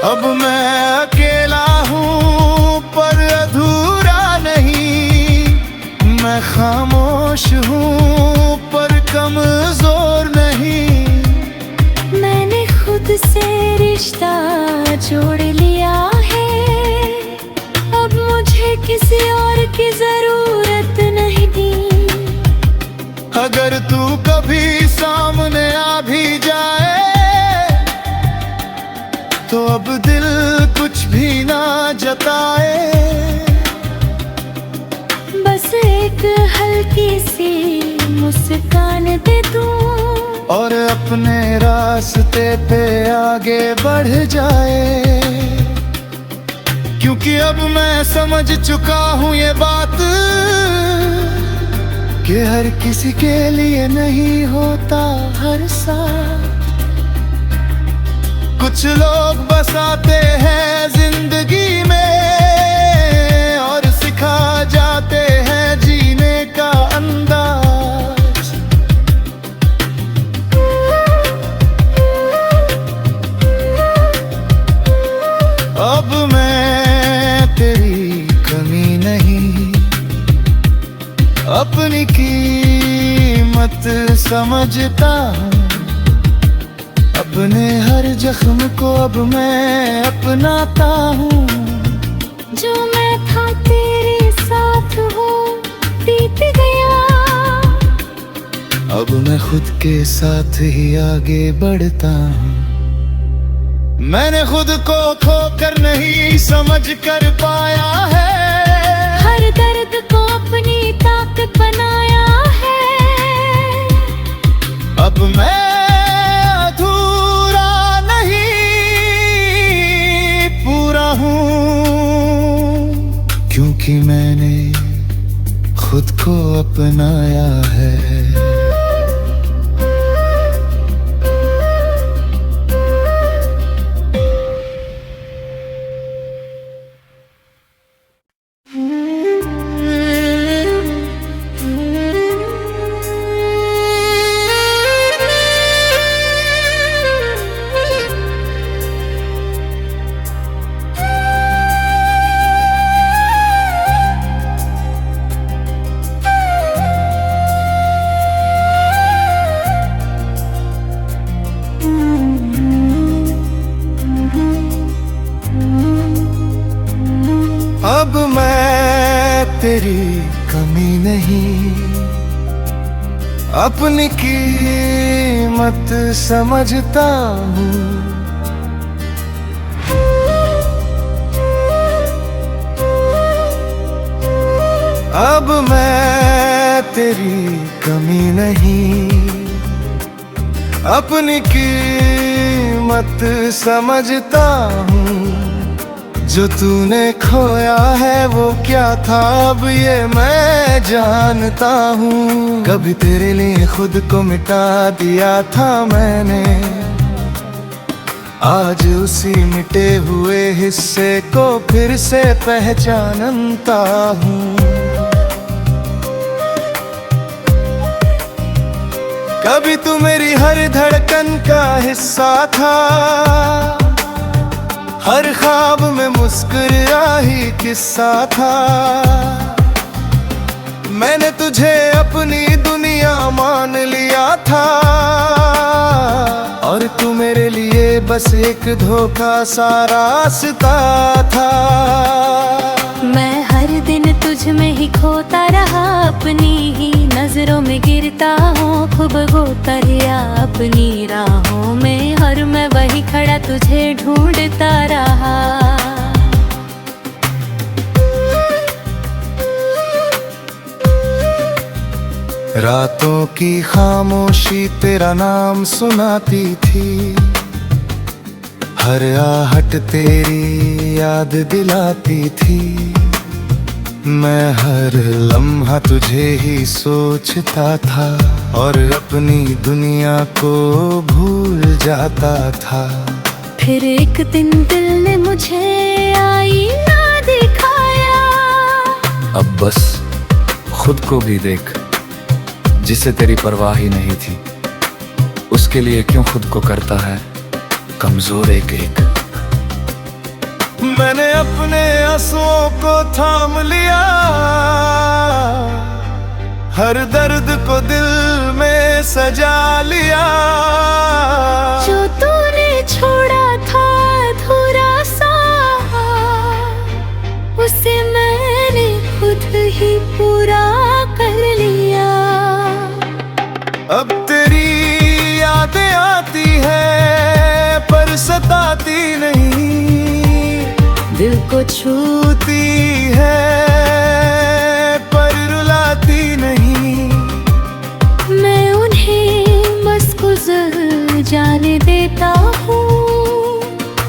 अब मैं अकेला हूँ पर अधूरा नहीं, मैं खामोश हूँ पर कमजोर नहीं। मैंने खुद से रिश्ता जोड़ लिया है, अब मुझे किसी और की जरूरत नहीं थी। अगर तू कभी सामने आ भी जाए तो अब दिल कुछ भी ना जताए। बस एक हल्की सी मुस्कान दे दूं और अपने रास्ते पे आगे बढ़ जाए। क्योंकि अब मैं समझ चुका हूँ ये बात कि हर किसी के लिए नहीं होता हर साथ। कुछ लोग बस आते हैं जिंदगी में और सिखा जाते हैं जीने का अंदाज। अब मैं तेरी कमी नहीं, अपनी कीमत समझता हूँ। अपने हर जख्म को अब मैं अपनाता हूँ। जो मैं था तेरे साथ वो बीत गया, अब मैं खुद के साथ ही आगे बढ़ता हूँ। मैंने खुद को खोकर नहीं समझ कर पाया है, हर दर्द को अपनी ताकत बनाया है। अब मैं अधूरा नहीं पूरा हूँ, क्योंकि मैंने खुद को अपनाया है। अब मैं तेरी कमी नहीं, अपनी कीमत समझता हूँ। अब मैं तेरी कमी नहीं, अपनी कीमत समझता हूँ। जो तूने खोया है वो क्या था अब ये मैं जानता हूँ। कभी तेरे लिए खुद को मिटा दिया था मैंने, आज उसी मिटे हुए हिस्से को फिर से पहचानता हूँ। कभी तू मेरी हर धड़कन का हिस्सा था, हर ख्वाब में मुस्कुराही किस्सा था। मैंने तुझे अपनी दुनिया मान लिया था और तू मेरे लिए बस एक धोखा सा रास्ता था। मैं हर दिन तुझ में ही खोता रहा, अपनी ही नजरों में गिरता हूँ, खूब गोता रिया अपनी राहों में। हर मैं वही खड़ा तुझे ढूंढता रहा। रातों की खामोशी तेरा नाम सुनाती थी, हर आहट तेरी याद दिलाती थी। मैं हर लम्हा तुझे ही सोचता था और अपनी दुनिया को भूल जाता था। फिर एक दिन दिल ने मुझे आईना दिखाया। अब बस खुद को भी देख, जिसे तेरी परवाह ही नहीं थी, उसके लिए क्यों खुद को करता है कमजोर एक एक। मैंने अपने आंसुओं को थाम लिया, हर दर्द को दिल में सजा लिया। जो तूने छोड़ा था अधूरा सा, उसे मैंने खुद ही पूरा कर लिया। अब तेरी यादें आती है पर सताती नहीं, दिल को छूती है पर रुलाती नहीं। मैं उन्हें बस गुजर जाने देता हूँ,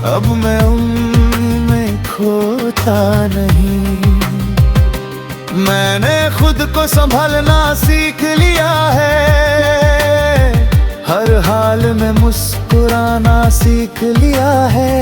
अब मैं उनमें खोता नहीं। मैंने खुद को संभालना सीख लिया है, हर हाल में मुस्कुराना सीख लिया है।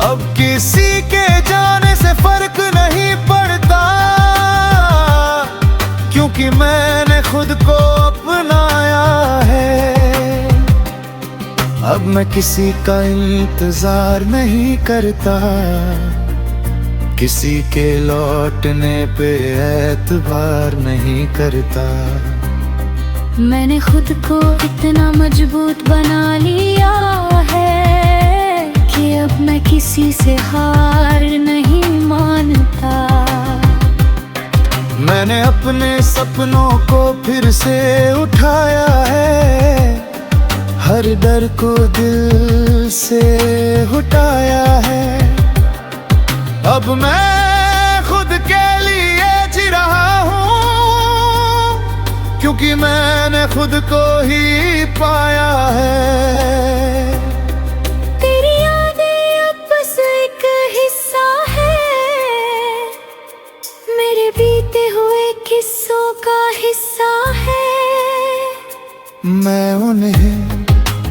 अब किसी के जाने से फर्क नहीं पड़ता, क्योंकि मैंने खुद को अपनाया है। अब मैं किसी का इंतजार नहीं करता, किसी के लौटने पे एतबार नहीं करता। मैंने खुद को इतना मजबूत बना लिया है कि अब मैं किसी से हार नहीं मानता। मैंने अपने सपनों को फिर से उठाया है, हर डर को दिल से हटाया है। अब मैं खुद के लिए जी रहा हूँ, क्योंकि मैंने खुद को ही पाया है। तेरी यादें अब बस एक हिस्सा है, मेरे बीते हुए किस्सों का हिस्सा है। मैं उन्हें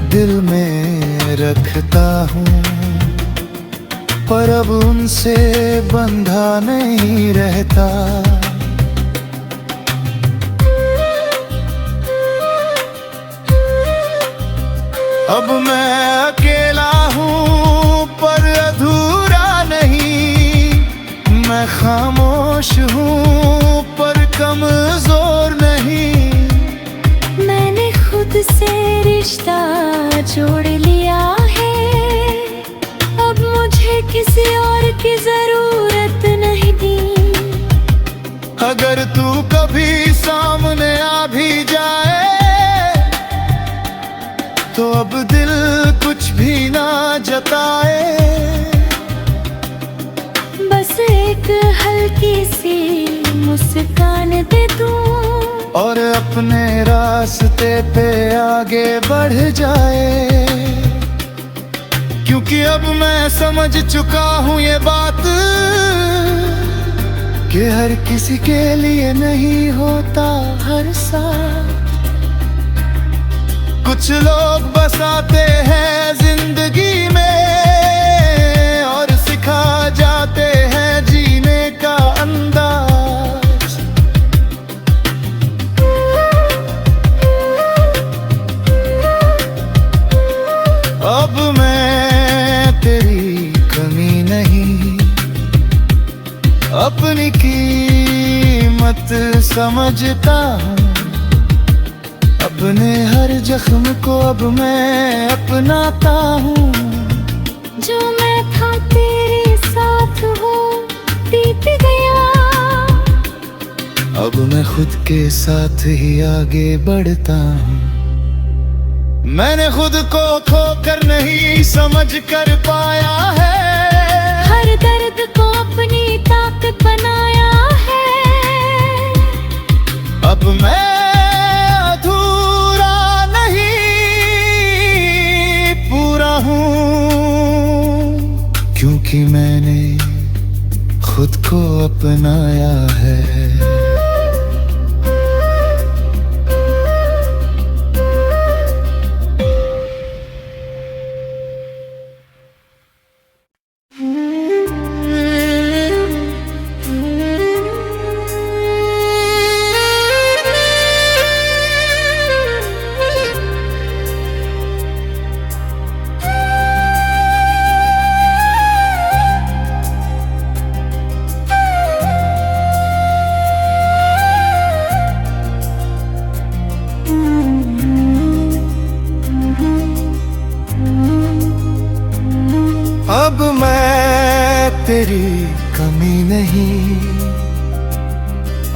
दिल में रखता हूँ, पर अब उनसे बंधा नहीं रहता। अब मैं अकेला हूँ पर अधूरा नहीं, मैं खामोश हूँ पर कमजोर नहीं। मैंने खुद से रिश्ता जोड़ लिया है, अब मुझे किसी और की जरूरत नहीं दी। अगर तू कभी सामने आ भी जाए तो अब दिल कुछ भी ना जताए। बस एक हल्की सी मुस्कान दे दूं और अपने रास्ते पे आगे बढ़ जाए। क्योंकि अब मैं समझ चुका हूँ ये बात कि हर किसी के लिए नहीं होता हर साथ। कुछ लोग बसाते हैं जिंदगी में और सिखा जाते हैं जीने का अंदाज। अब मैं तेरी कमी नहीं, अपनी कीमत समझता हूँ। अपने हर जख्म को अब मैं अपनाता हूँ। जो मैं था तेरे साथ वो बीत गया, अब मैं खुद के साथ ही आगे बढ़ता हूँ। मैंने खुद को खोकर नहीं समझ कर पाया है, हर दर्द को अपनी ताकत बनाया है। अब मैं अधूरा नहीं पूरा हूँ, क्योंकि मैंने खुद को अपनाया है। अब मैं तेरी कमी नहीं,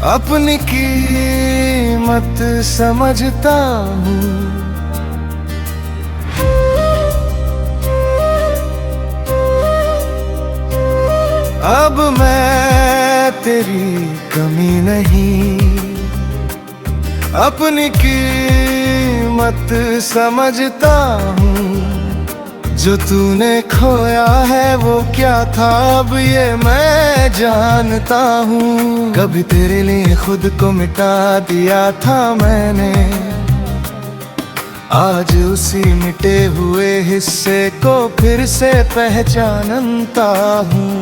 अपनी कीमत समझता हूँ। अब मैं तेरी कमी नहीं, अपनी कीमत समझता हूँ। जो तूने खोया है वो क्या था, अब ये मैं जानता हूँ। कभी तेरे लिए खुद को मिटा दिया था मैंने, आज उसी मिटे हुए हिस्से को फिर से पहचानता हूँ।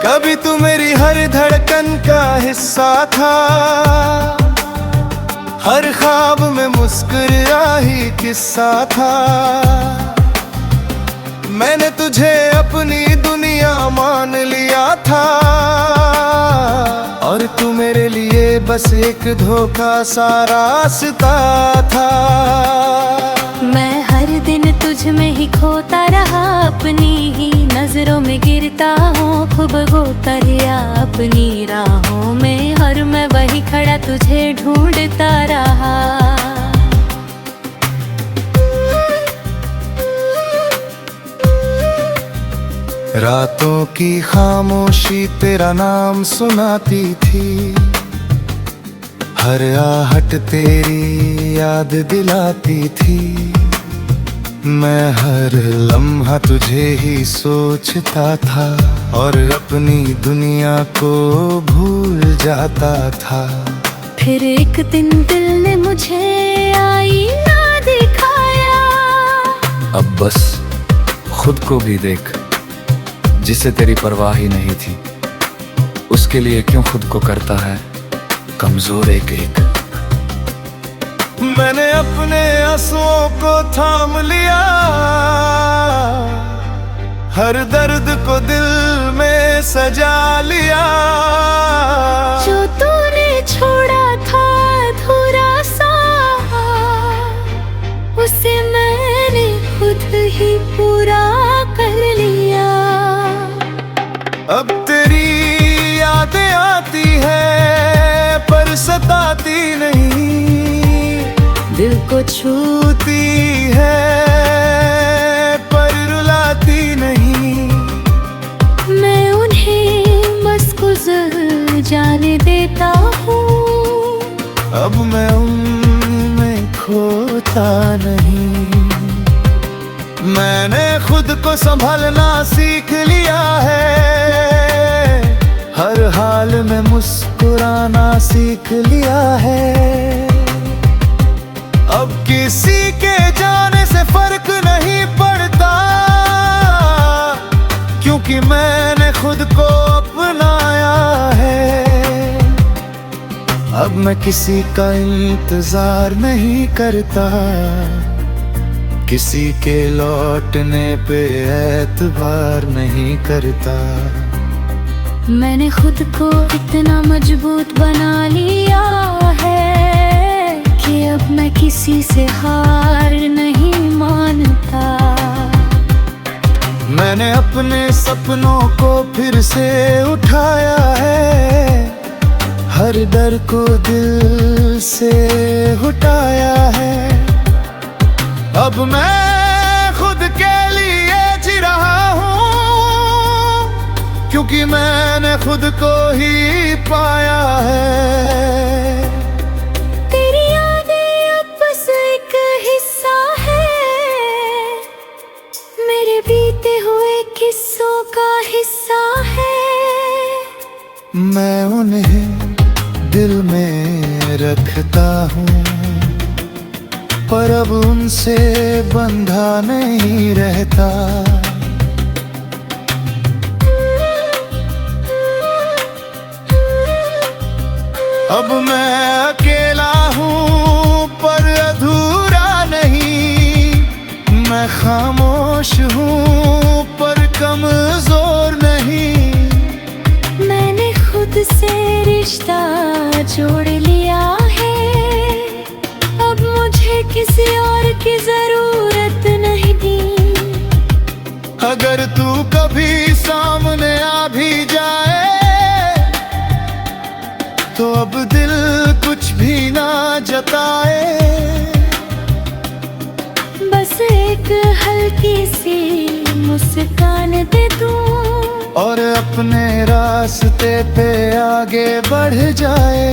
कभी तू मेरी हर धड़कन का हिस्सा था, हर ख्वाब में मुस्कुराही किस्सा था। मैंने तुझे अपनी दुनिया मान लिया था, और तू मेरे लिए बस एक धोखा सा रास्ता था। मैं हर दिन तुझ में ही खोता रहा, अपनी ही नजरों में गिरता हूँ। खूब गोता रिया अपनी राहों में, और मैं वही खड़ा तुझे ढूंढता रहा। रातों की खामोशी तेरा नाम सुनाती थी, हर आहट तेरी याद दिलाती थी। मैं हर लम्हा तुझे ही सोचता था, और अपनी दुनिया को भूल जाता था। फिर एक दिन दिल ने मुझे आईना दिखाया। अब बस खुद को भी देख, जिसे तेरी परवाह ही नहीं थी। उसके लिए क्यों खुद को करता है कमजोर एक एक। मैंने अपने आंसुओं को थाम लिया, हर दर्द को दिल में सजा लिया। जो तूने छोड़ा था अधूरा सा, उसे मैंने खुद ही पूरा कर लिया। अब तेरी यादें आती है पर सताती नहीं, दिल को छूती है पर रुलाती नहीं। मैं उन्हें बस गुजर जाने देता हूँ। अब मैं उनमें खोता नहीं। मैंने खुद को संभालना सीख लिया है, हर हाल में मुस्कुराना सीख लिया है। अब किसी के जाने से फर्क नहीं पड़ता, क्योंकि मैंने खुद को अपनाया है। अब मैं किसी का इंतजार नहीं करता, किसी के लौटने पे एतबार नहीं करता। मैंने खुद को इतना मजबूत बना लिया है कि अब मैं किसी से हार नहीं मानता। मैंने अपने सपनों को फिर से उठाया है, हर डर को दिल से हटाया है। अब मैं खुद के लिए जी रहा हूँ, क्योंकि मैंने खुद को ही पाया है। तेरी यादें अब बस एक हिस्सा है, मेरे बीते हुए किस्सों का हिस्सा है। मैं उन्हें दिल में रखता हूँ, पर अब उनसे बंधा नहीं रहता। अब मैं अकेला हूँ पर अधूरा नहीं, मैं खामोश हूँ पर कमजोर नहीं। मैंने खुद से रिश्ता जोड़ लिया है, अब मुझे किसी और की जरूरत तो अब दिल कुछ भी ना जताए, बस एक हल्की सी मुस्कान दे दूं और अपने रास्ते पे आगे बढ़ जाए।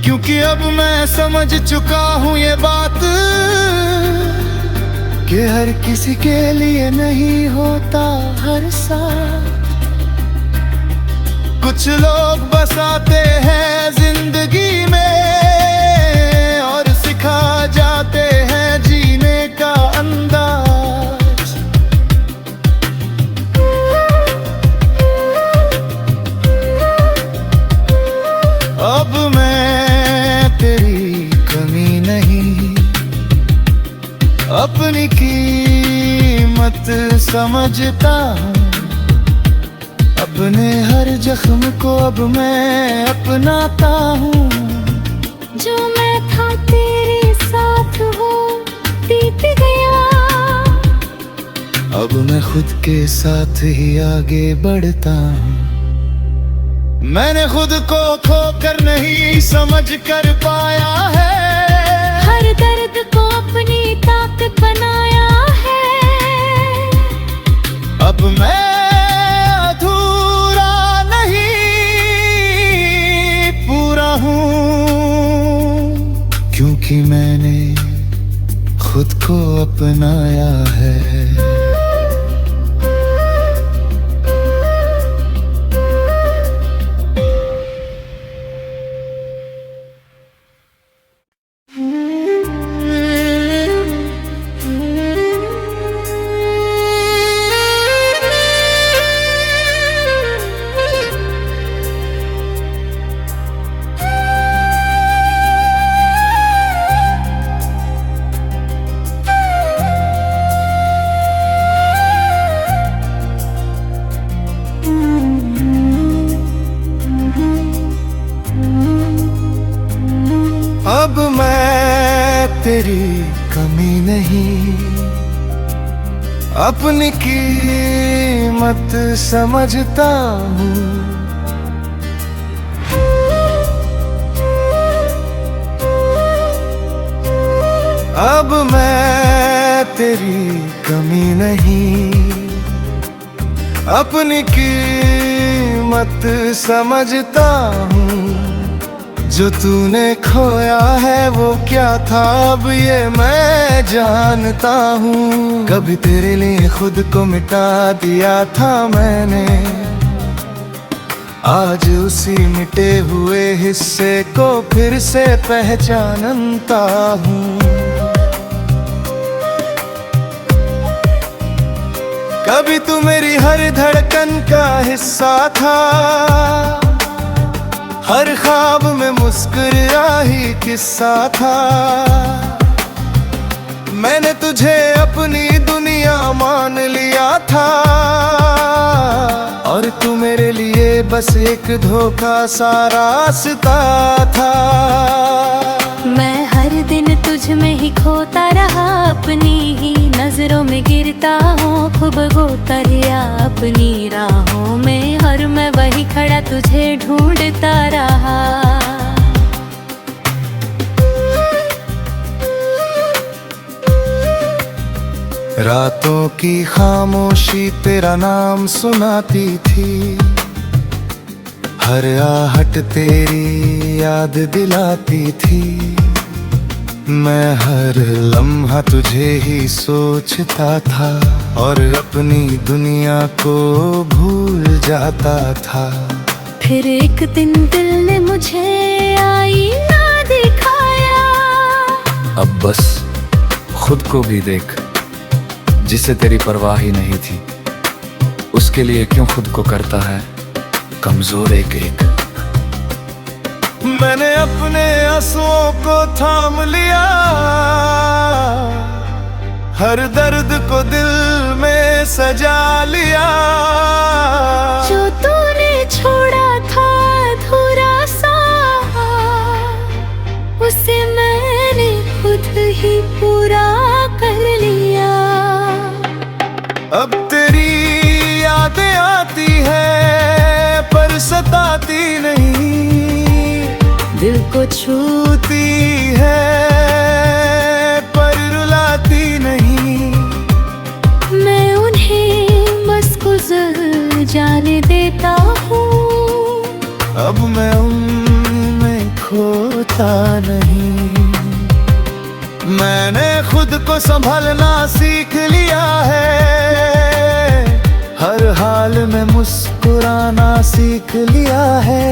क्योंकि अब मैं समझ चुका हूँ ये बात कि हर किसी के लिए नहीं होता हर साथ। कुछ लोग बस आते हैं जिंदगी में और सिखा जाते हैं जीने का अंदाज। अब मैं तेरी कमी नहीं, अपनी कीमत समझता हूँ। अपने हर जख्म को अब मैं अपनाता हूँ। जो मैं था तेरे साथ वो बीत गया, अब मैं खुद के साथ ही आगे बढ़ता हूँ। मैंने खुद को खोकर नहीं समझ कर पाया है, हर दर्द को अपनी ताकत बनाया है। अब मैं अधूरा नहीं पूरा हूँ, क्योंकि मैंने खुद को अपनाया है। अब मैं तेरी कमी नहीं, अपनी कीमत समझता हूँ। अब मैं तेरी कमी नहीं, अपनी कीमत समझता हूँ। जो तूने खोया है वो क्या था अब ये मैं जानता हूँ। कभी तेरे लिए खुद को मिटा दिया था मैंने, आज उसी मिटे हुए हिस्से को फिर से पहचानता हूँ। कभी तू मेरी हर धड़कन का हिस्सा था, हर ख्वाब में मुस्कुराही किस्सा था। मैंने तुझे अपनी दुनिया मान लिया था और तू मेरे लिए बस एक धोखा सा रास्ता था। मैं हर दिन तुझ में ही खोता रहा, अपनी ही नजरों में गिरता हूँ, खूब गोता रिया अपनी राहों में। हर मैं वही खड़ा तुझे ढूंढता रहा। रातों की खामोशी तेरा नाम सुनाती थी, हर आहट तेरी याद दिलाती थी। मैं हर लम्हा तुझे ही सोचता था और अपनी दुनिया को भूल जाता था। फिर एक दिन दिल ने मुझे आईना दिखाया। अब बस खुद को भी देख, जिसे तेरी परवाह ही नहीं थी। उसके लिए क्यों खुद को करता है कमजोर एक एक। मैंने अपने आंसुओं को थाम लिया, हर दर्द को दिल में सजा लिया। जो तूने छोड़ा था अधूरा सा, उसे मैंने खुद ही पूरा कर लिया। अब तेरी यादें आती है पर सताती नहीं। वो छूती है पर रुलाती नहीं। मैं उन्हें बस गुजर जाने देता हूँ। अब मैं उनमें खोता नहीं। मैंने खुद को संभलना सीख लिया है, हर हाल में मुस्कुराना सीख लिया है।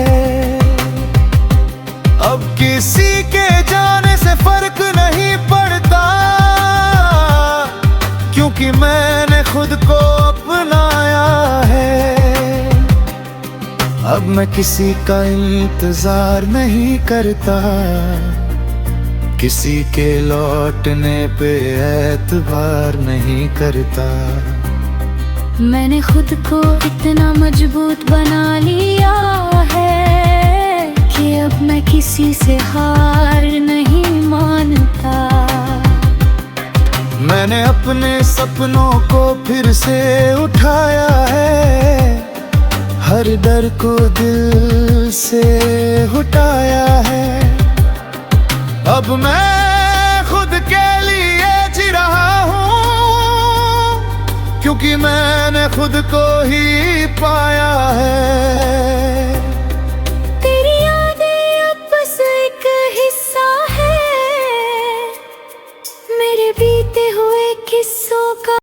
अब किसी के जाने से फर्क नहीं पड़ता, क्योंकि मैंने खुद को अपनाया है। अब मैं किसी का इंतजार नहीं करता, किसी के लौटने पे एतबार नहीं करता। मैंने खुद को इतना मजबूत बना लिया है कि अब मैं किसी से हार नहीं मानता। मैंने अपने सपनों को फिर से उठाया है, हर डर को दिल से हटाया है। अब मैं खुद के लिए जी रहा हूँ, क्योंकि मैंने खुद को ही पाया है। तेरी यादें अब बस एक हिस्सा है मेरे बीते हुए किस्सों का।